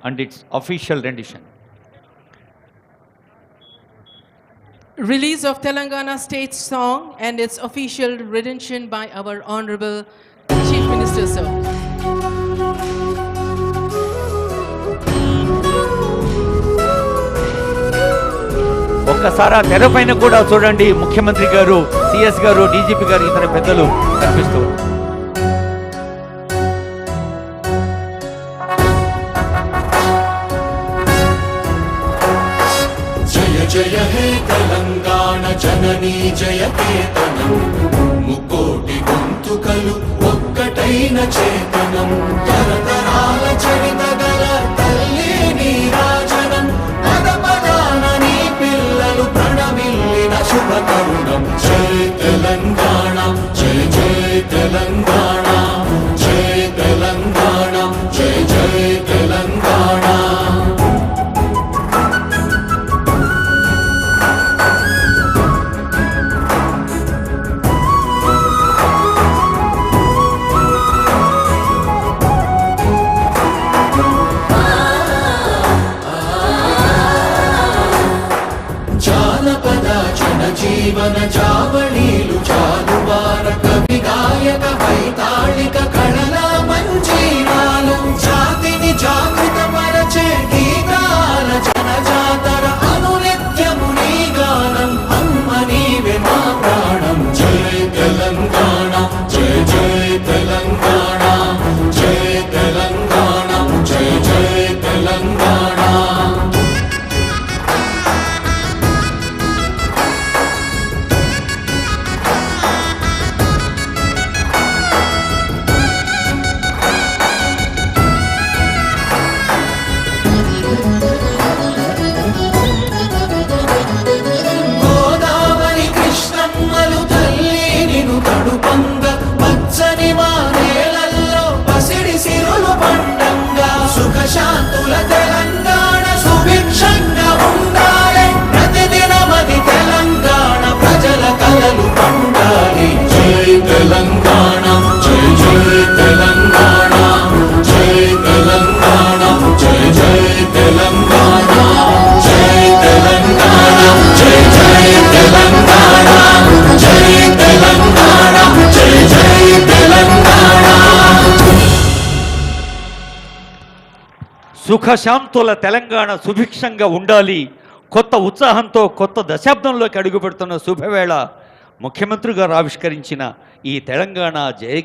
and its official rendition. Release of Telangana state song and its official rendition by our Honorable Chief Minister, sir. ఒక్కసారి తెరపైన కూడా చూడండి, ముఖ్యమంత్రి గారు, CS గారు, DGP గారు, ఇతర పెద్దలు కనిపిస్తూ జయ జయ హే తెలంగాణ జననీ జయ కేతనం, ముకోటి గొంతుకలు ఒక్కటైన చేతనం, తరతరాల చరిత గల తల్లి నీరాజనం, పద పదాన నీ పిల్లలు ప్రణమిల్లిన శుభ తరుణం. జయ తెలంగాణ జయ జయ తెలంగాణ, జయ తెలంగాణ జయ జయ తెలంగాణ. జీవన జావళీలు జాలువార కవి గాయక వైతాళిక కళల మంజీరాలు, జాతిని జాగృత పరచే గీతాల జనజాతర అనునిత్యము నీ గానం, అమ్మ నీవే మా ప్రాణం. జయ తెలంగాణ జయ జయ తెలంగాణ, జయ తెలంగాణ జయ జయ తెలంగాణ. శాంతుల తెలంగాణ సుభిక్షంగా ఉండాలి, ప్రతిదినమది తెలంగాణ ప్రజల కలలు పండాలి. జై తెలంగాణ జై జై తెలంగాణ, జై తెలంగాణ జై జై తెలంగాణ, జై తెలంగాణ జై జై తెలంగాణ, జై తెలంగాణ జై జై తెలంగాణ. సుఖశాంతుల తెలంగాణ సుభిక్షంగా ఉండాలి. కొత్త ఉత్సాహంతో కొత్త దశాబ్దంలోకి అడుగుపెడుతున్న శుభవేళ ముఖ్యమంత్రి గారు ఆవిష్కరించిన ఈ తెలంగాణ జయ